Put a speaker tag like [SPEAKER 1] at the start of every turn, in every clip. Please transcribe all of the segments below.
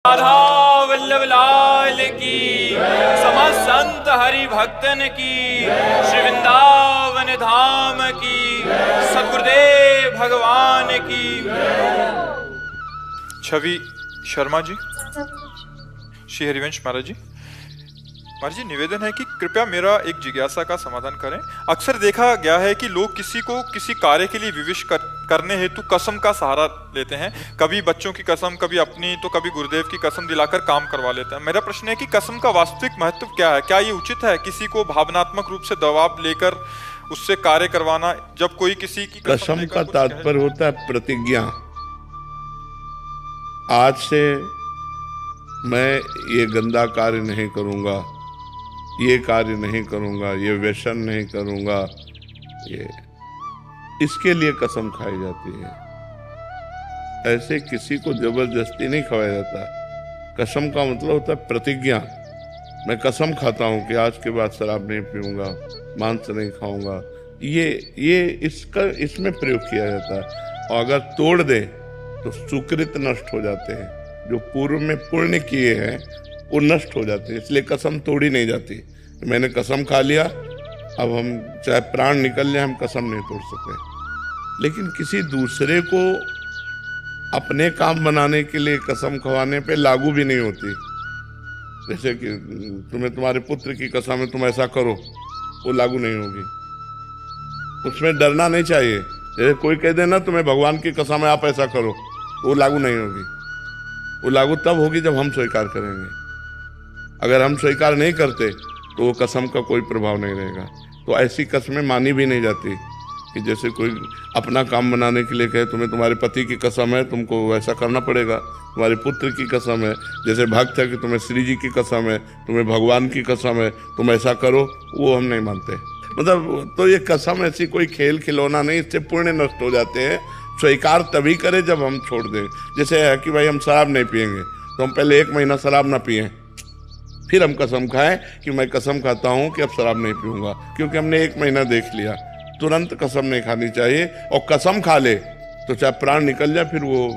[SPEAKER 1] राधा वल्लभ लाल की, समस्त संत हरि भक्तन की, श्री वृंदावन धाम की, सद्गुरुदेव भगवान की। छवि शर्मा जी, श्री हरिवंश महाराज जी। महाराज जी, निवेदन है कि कृपया मेरा एक जिज्ञासा का समाधान करें। अक्सर देखा गया है कि लोग किसी को किसी कार्य के लिए विवश करने हेतु कसम का सहारा लेते हैं। कभी बच्चों की कसम, कभी अपनी, तो कभी गुरुदेव की कसम दिलाकर काम करवा लेते हैं। मेरा प्रश्न है कि कसम का वास्तविक महत्व क्या है? क्या ये उचित है किसी को भावनात्मक रूप से दबाव लेकर उससे कार्य करवाना, जब कोई किसी की
[SPEAKER 2] कसम का तात्पर्य होता है प्रतिज्ञा। आज से मैं ये गंदा कार्य नहीं करूंगा, ये कार्य नहीं करूंगा, ये व्यसन नहीं करूंगा, ये इसके लिए कसम खाई जाती है। ऐसे किसी को जबरदस्ती नहीं खवाया जाता। कसम का मतलब होता है प्रतिज्ञा। मैं कसम खाता हूं कि आज के बाद शराब नहीं पीऊंगा, मांस नहीं खाऊंगा, ये इसमें प्रयोग किया जाता है। और अगर तोड़ दे तो सुकृत नष्ट हो जाते हैं, जो पूर्व में पुण्य किए हैं वो नष्ट हो जाते हैं। इसलिए कसम तोड़ी नहीं जाती। मैंने कसम खा लिया, अब हम चाहे प्राण निकल जाए, हम कसम नहीं तोड़ सकते। लेकिन किसी दूसरे को अपने काम बनाने के लिए कसम खवाने पे लागू भी नहीं होती। जैसे कि तुम्हें तुम्हारे पुत्र की कसम है, तुम ऐसा करो, वो लागू नहीं होगी। उसमें डरना नहीं चाहिए। जैसे कोई कह देना तुम्हें भगवान की कसम है, आप ऐसा करो, वो लागू नहीं होगी। वो लागू तब होगी जब हम स्वीकार करेंगे। अगर हम स्वीकार नहीं करते तो वो कसम का कोई प्रभाव नहीं रहेगा। तो ऐसी कस्में मानी भी नहीं जाती कि जैसे कोई अपना काम बनाने के लिए कहे तुम्हें तुम्हारे पति की कसम है, तुमको वैसा करना पड़ेगा। तुम्हारे पुत्र की कसम है, जैसे भक्त है कि तुम्हें श्री जी की कसम है, तुम्हें भगवान की कसम है, तुम ऐसा करो, वो हम नहीं मानते। मतलब तो ये कसम ऐसी कोई खेल खिलौना नहीं, इससे पुण्य नष्ट हो जाते हैं। स्वीकार तभी करें जब हम छोड़ दें। जैसे है कि भाई हम शराब नहीं पिएंगे, तो हम पहले 1 महीना शराब ना पिएं, फिर हम कसम खाएं कि मैं कसम खाता हूं कि अब शराब नहीं पीऊंगा, क्योंकि हमने 1 महीना देख लिया। तुरंत कसम नहीं खानी चाहिए। और कसम खा ले तो चाहे प्राण निकल जाए फिर वो।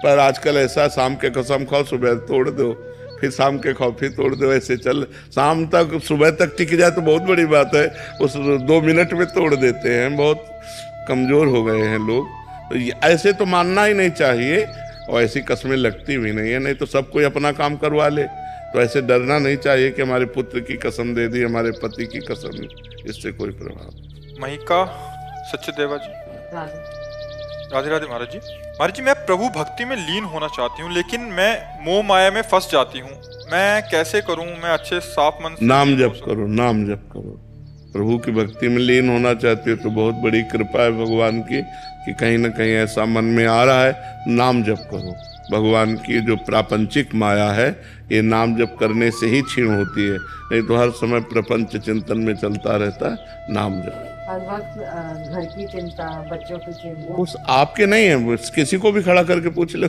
[SPEAKER 2] पर आजकल ऐसा, शाम के कसम खाओ, सुबह तोड़ दो, फिर शाम के खाओ, फिर तोड़ दो, ऐसे चल। शाम तक, सुबह तक टिक जाए तो बहुत बड़ी बात है, उस 2 मिनट में तोड़ देते हैं। बहुत कमजोर हो गए हैं लोग। तो ऐसे तो मानना ही नहीं चाहिए, और ऐसी कस्में लगती भी नहीं है। नहीं तो सब कोई अपना काम करवा ले। तो ऐसे डरना नहीं चाहिए कि हमारे पुत्र की कसम दे दी, हमारे पति की कसम, इससे कोई प्रभाव।
[SPEAKER 1] महिका सच्चदेवा जी। राधे राधे महाराज जी। महाराज जी, मैं प्रभु भक्ति में लीन होना चाहती हूँ, लेकिन मैं मोह माया में फंस जाती हूँ। मैं कैसे करूँ? मैं अच्छे साफ मन से
[SPEAKER 2] नाम जप करो, नाम जप करो। प्रभु की भक्ति में लीन होना चाहते हो तो बहुत बड़ी कृपा है भगवान की कि कहीं ना कहीं ऐसा मन में आ रहा है, नाम जप करो। भगवान की जो प्रापंचिक माया है, ये नाम जप करने से ही क्षीण होती है। नहीं तो हर समय प्रपंच चिंतन में चलता रहता है। नाम जप,
[SPEAKER 3] हर वक्त घर की चिंता, बच्चों की चिंता।
[SPEAKER 2] उस आपके नहीं है, किसी को भी खड़ा करके पूछ लो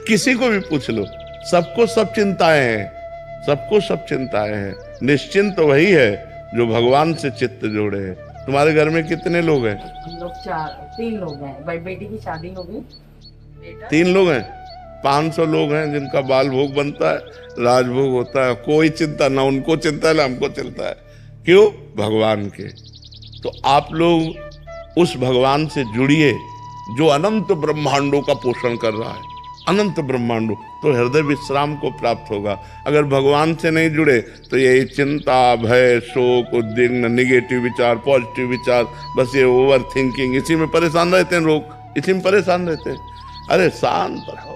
[SPEAKER 2] किसी को भी पूछ लो, सबको सब चिंताएं हैं, सबको सब चिंताएं हैं। निश्चिंत वही है जो भगवान से चित्त जोड़े है। तुम्हारे घर में कितने लोग हैं?
[SPEAKER 3] हम लोग 3 लोग हैं। भाई बेटी की शादी हो गई,
[SPEAKER 2] 3 लोग हैं। 500 लोग हैं जिनका बाल भोग बनता है, राजभोग होता है। कोई चिंता ना उनको चिंता है ना हमको चिंता है। क्यों? भगवान के। तो आप लोग उस भगवान से जुड़िए जो अनंत ब्रह्मांडों का पोषण कर रहा है। अनंत ब्रह्मांडों, तो हृदय विश्राम को प्राप्त होगा। अगर भगवान से नहीं जुड़े तो यही चिंता, भय, शोक, उद्विग्न, निगेटिव विचार, पॉजिटिव विचार, बस ये ओवर थिंकिंग, इसी में परेशान रहते हैं लोग, इसी में परेशान रहते हैं। अरे शांत रहो।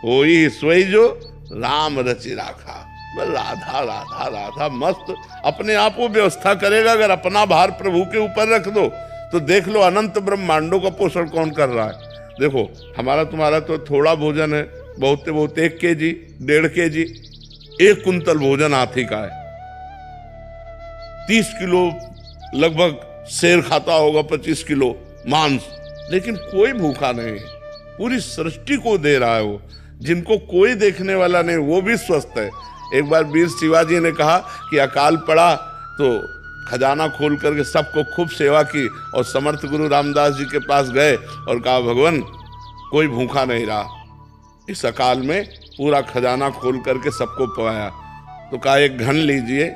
[SPEAKER 2] वही सोई जो राम रचि राखा, बस राधा राधा राधा मस्त अपने आप को व्यवस्था करेगा। अगर अपना भार प्रभु के ऊपर रख दो तो देख लो अनंत ब्रह्मांडों का पोषण कौन कर रहा है। देखो, हमारा तुम्हारा तो थोड़ा भोजन है, बहुत से बहुत 1 kg, 1.5 kg, 1 कुंतल भोजन हाथी का है। 30 किलो लगभग शेर खाता होगा, 25 किलो मांस, लेकिन कोई भूखा नहीं। पूरी सृष्टि को दे रहा है वो। जिनको कोई देखने वाला नहीं, वो भी स्वस्थ है। एक बार वीर शिवाजी ने कहा कि अकाल पड़ा तो खजाना खोल करके सबको खूब सेवा की, और समर्थ गुरु रामदास जी के पास गए और कहा, भगवान कोई भूखा नहीं रहा, इस अकाल में पूरा खजाना खोल करके सबको पवाया। तो कहा एक घन लीजिए,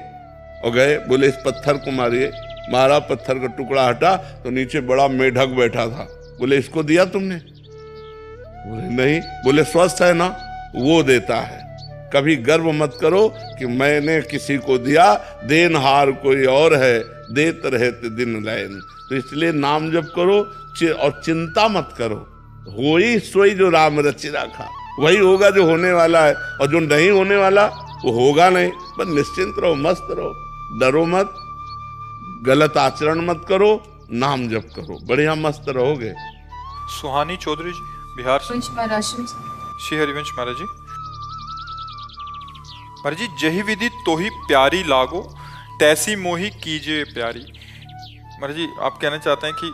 [SPEAKER 2] और गए, बोले इस पत्थर को मारिए। मारा, पत्थर का टुकड़ा हटा तो नीचे बड़ा मेढक बैठा था। बोले इसको दिया तुमने? बोले नहीं। बोले स्वस्थ है ना? वो देता है। कभी गर्व मत करो कि मैंने किसी को दिया, देनहार कोई और है, देत रहते दिन लैन। तो इसलिए नाम जप करो और चिंता मत करो। होई सोई जो राम रचि राखा, वही होगा जो होने वाला है, और जो नहीं होने वाला वो होगा नहीं। बस निश्चिंत रहो, मस्त रहो, डरो मत, गलत आचरण मत करो, नाम जप करो, बढ़िया मस्त रहोगे।
[SPEAKER 1] सुहानी चौधरी जी बिहार से। श्री हरिवंश महाराज जी। महाराज जी, जही विधि तो ही प्यारी लागो, तैसी मोही कीजिए प्यारी। महाराज जी, आप कहना चाहते हैं कि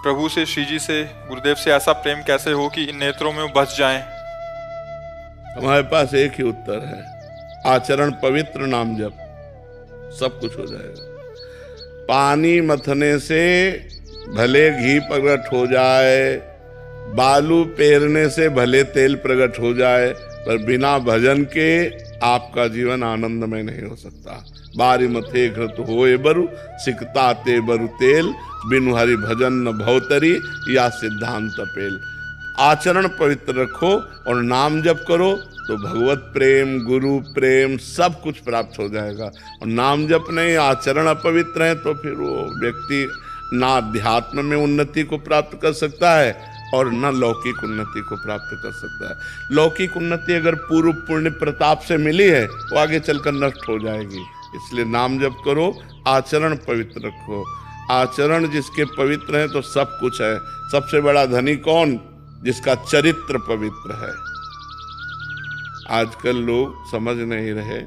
[SPEAKER 1] प्रभु से, श्री जी से, गुरुदेव से ऐसा प्रेम कैसे हो कि इन नेत्रों में वो बस जाएं?
[SPEAKER 2] हमारे पास एक ही उत्तर है, आचरण पवित्र, नाम जप, सब कुछ हो जाएगा। पानी मथने से भले घी प्रकट हो जाए, बालू पेरने से भले तेल प्रकट हो जाए, पर बिना भजन के आपका जीवन आनंदमय नहीं हो सकता। बारी मथे घृत होए बरु, सिकता ते बरु तेल, बिनु हरि भजन न भवतरी, या सिद्धांत पेल। आचरण पवित्र रखो और नाम जप करो तो भगवत प्रेम, गुरु प्रेम सब कुछ प्राप्त हो जाएगा। और नाम जप नहीं, आचरण अपवित्र है तो फिर वो व्यक्ति ना अध्यात्म में उन्नति को प्राप्त कर सकता है और न लौकिक उन्नति को प्राप्त कर सकता है। लौकिक उन्नति अगर पूर्व पुण्य प्रताप से मिली है तो आगे चलकर नष्ट हो जाएगी। इसलिए नाम जप करो, आचरण पवित्र रखो। आचरण जिसके पवित्र है तो सब कुछ है। सबसे बड़ा धनी कौन? जिसका चरित्र पवित्र है। आजकल लोग समझ नहीं रहे,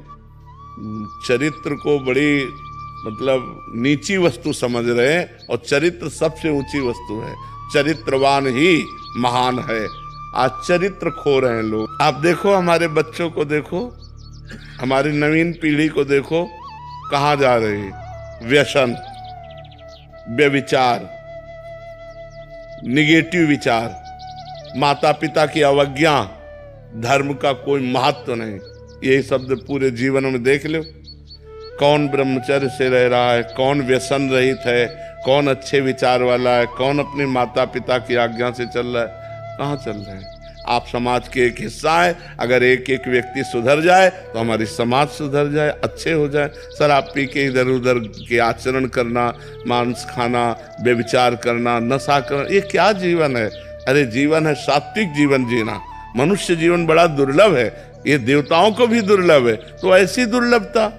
[SPEAKER 2] चरित्र को बड़ी मतलब नीची वस्तु समझ रहे हैं, और चरित्र सबसे ऊंची वस्तु है। चरित्रवान ही महान है। आज चरित्र खो रहे हैं लोग। आप देखो, हमारे बच्चों को देखो, हमारी नवीन पीढ़ी को देखो, कहाँ जा रही है? व्यसन, व्यभिचार, निगेटिव विचार, माता पिता की अवज्ञा, धर्म का कोई महत्व नहीं। यही शब्द पूरे जीवन में देख लो। कौन ब्रह्मचर्य से रह रहा है, कौन व्यसन रहित है, कौन अच्छे विचार वाला है, कौन अपने माता पिता की आज्ञा से चल रहा है? कहाँ चल रहे हैं? आप समाज के एक हिस्सा है। अगर एक एक व्यक्ति सुधर जाए तो हमारी समाज सुधर जाए, अच्छे हो जाए। शराब पी के इधर उधर के आचरण करना, मांस खाना, व्यभिचार करना, नशा करना, ये क्या जीवन है? अरे जीवन है सात्विक जीवन जीना। मनुष्य जीवन बड़ा दुर्लभ है, ये देवताओं को भी दुर्लभ है। तो ऐसी दुर्लभता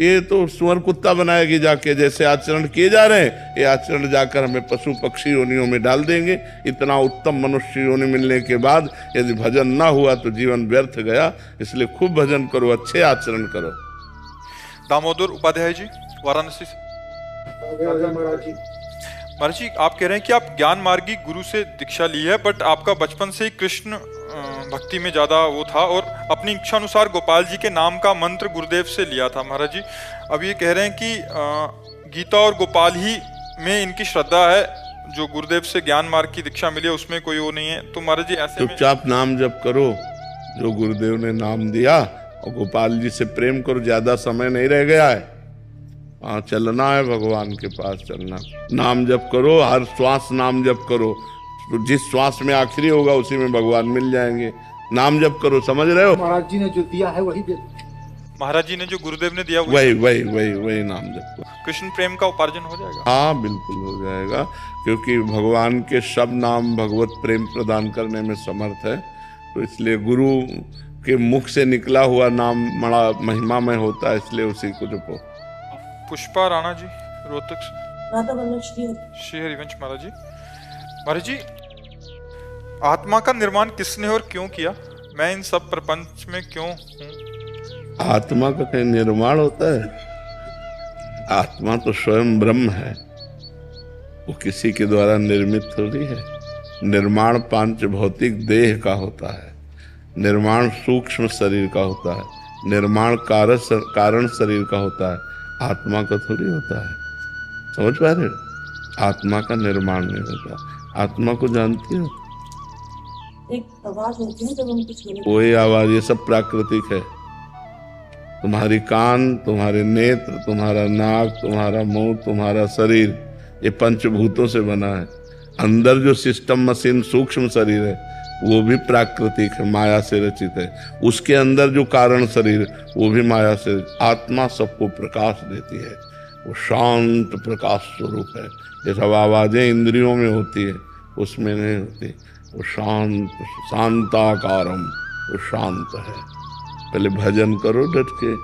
[SPEAKER 2] ये तो सुअर कुत्ता बनाएगी जाके। जैसे आचरण किए जा रहे हैं, ये आचरण जाकर हमें पशु पक्षी योनियों में डाल देंगे। इतना उत्तम मनुष्य योनि मिलने के बाद यदि भजन ना हुआ तो जीवन व्यर्थ गया। इसलिए खूब भजन करो, अच्छे आचरण करो।
[SPEAKER 1] दामोदर उपाध्याय जी वाराणसी से। महाराज जी, आप कह रहे हैं कि आप ज्ञान मार्गी गुरु से दीक्षा ली है, बट आपका बचपन से ही कृष्ण भक्ति में ज़्यादा वो था, और अपनी इच्छा अनुसार गोपाल जी के नाम का मंत्र गुरुदेव से लिया था। महाराज जी, अब ये कह रहे हैं कि गीता और गोपाल ही में इनकी श्रद्धा है, जो गुरुदेव से ज्ञान मार्ग की दीक्षा मिली है उसमें कोई वो नहीं है। तो महाराज जी ऐसे
[SPEAKER 2] चुपचाप नाम जप करो जो गुरुदेव ने नाम दिया, और गोपाल जी से प्रेम करो। ज्यादा समय नहीं रह गया है, हाँ चलना है, भगवान के पास चलना। नाम जप करो, हर श्वास नाम जप करो। तो जिस श्वास में आखिरी होगा उसी में भगवान मिल जाएंगे। नाम जप करो, समझ रहे हो?
[SPEAKER 4] महाराज जी ने जो दिया है वही दे।
[SPEAKER 1] महाराज जी ने जो गुरुदेव ने दिया
[SPEAKER 2] वही नाम जप करो।
[SPEAKER 1] कृष्ण प्रेम का उपार्जन हो जाएगा।
[SPEAKER 2] हाँ बिल्कुल हो जाएगा, क्योंकि भगवान के सब नाम भगवत प्रेम प्रदान करने में समर्थ है। तो इसलिए गुरु के मुख से निकला हुआ नाम बड़ा महिमामय होता है, इसलिए उसी को जपो।
[SPEAKER 1] पुष्पा राणा जी रोहतक से। श्री हरिवंश महाराज जी। महाराज जी, आत्मा का निर्माण किसने और क्यों किया? मैं इन सब प्रपंच में क्यों हूँ?
[SPEAKER 2] आत्मा का कहीं निर्माण होता है? आत्मा तो स्वयं ब्रह्म है, वो किसी के द्वारा निर्मित थोड़ी है। निर्माण पांच भौतिक देह का होता है, निर्माण सूक्ष्म शरीर का होता है, निर्माण कारण शरीर का होता है, आत्मा का थोड़ी होता है। समझ पा रहे हो? आत्मा का निर्माण नहीं होता। आत्मा को जानती हो?
[SPEAKER 3] एक आवाज होती है जब हम कुछ गलत
[SPEAKER 2] कोई आवाज, ये सब प्राकृतिक है। तुम्हारी कान, तुम्हारे नेत्र, तुम्हारा नाक, तुम्हारा मुंह, तुम्हारा शरीर, ये पंचभूतों से बना है। अंदर जो सिस्टम मशीन सूक्ष्म शरीर है वो भी प्राकृतिक है, माया से रचित है। उसके अंदर जो कारण शरीर वो भी माया से। आत्मा सबको प्रकाश देती है, वो शांत प्रकाश स्वरूप है। ये सब आवाजें इंद्रियों में होती है, उसमें नहीं होती। वो शांत, शांताकारम, वो शांत है। पहले भजन करो डट के।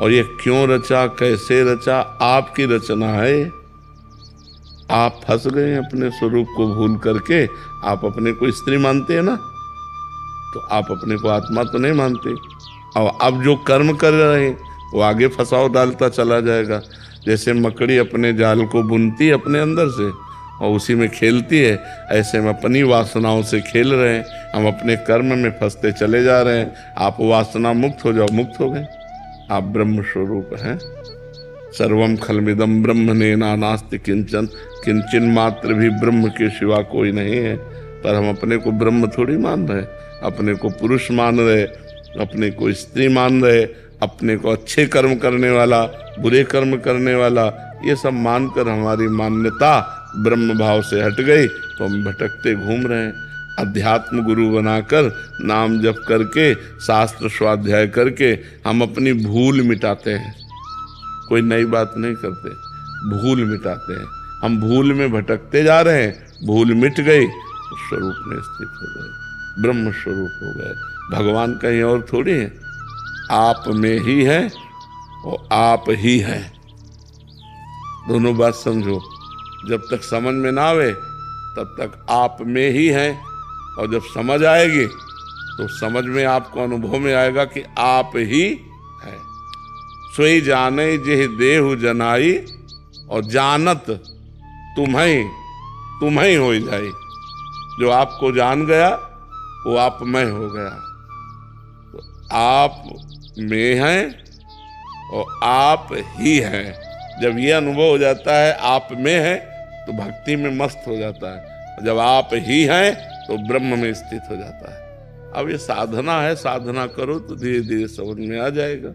[SPEAKER 2] और ये क्यों रचा, कैसे रचा, आपकी रचना है। आप फंस गए अपने स्वरूप को भूल करके। आप अपने को स्त्री मानते हैं ना, तो आप अपने को आत्मा तो नहीं मानते। और अब जो कर्म कर रहे हैं वो आगे फंसाव डालता चला जाएगा। जैसे मकड़ी अपने जाल को बुनती है अपने अंदर से और उसी में खेलती है, ऐसे हम अपनी वासनाओं से खेल रहे हैं। हम अपने कर्म में फंसते चले जा रहे हैं। आप वासना मुक्त हो जाओ, मुक्त हो गए। आप ब्रह्म स्वरूप हैं। सर्वम खलमिदम ब्रह्मणेन नास्ति किंचन, किंचन मात्र भी ब्रह्म के सिवा कोई नहीं है। पर हम अपने को ब्रह्म थोड़ी मान रहे, अपने को पुरुष मान रहे, अपने को स्त्री मान रहे, अपने को अच्छे कर्म करने वाला, बुरे कर्म करने वाला, ये सब मानकर हमारी मान्यता ब्रह्म भाव से हट गई तो हम भटकते घूम रहे हैं। अध्यात्म गुरु बनाकर नाम जप करके, शास्त्र स्वाध्याय करके हम अपनी भूल मिटाते हैं। कोई नई बात नहीं करते, भूल मिटाते हैं। हम भूल में भटकते जा रहे हैं, भूल मिट गई तो स्वरूप में स्थित हो गए, ब्रह्म स्वरूप हो गए। भगवान कहीं और थोड़ी है, आप में ही है और आप ही है। दोनों बात समझो। जब तक समझ में ना आवे तब तक आप में ही है, और जब समझ आएगी तो समझ में आपको अनुभव में आएगा कि आप ही है। सोई जाने जेह देहु जनाई, और जानत तुम्हें हो जाए। जो आपको जान गया वो आप में हो गया। तो आप में हैं और आप ही हैं। जब ये अनुभव हो जाता है आप में है तो भक्ति में मस्त हो जाता है। जब आप ही हैं तो ब्रह्म में स्थित हो जाता है। अब ये साधना है, साधना करो तो धीरे धीरे समझ में आ जाएगा।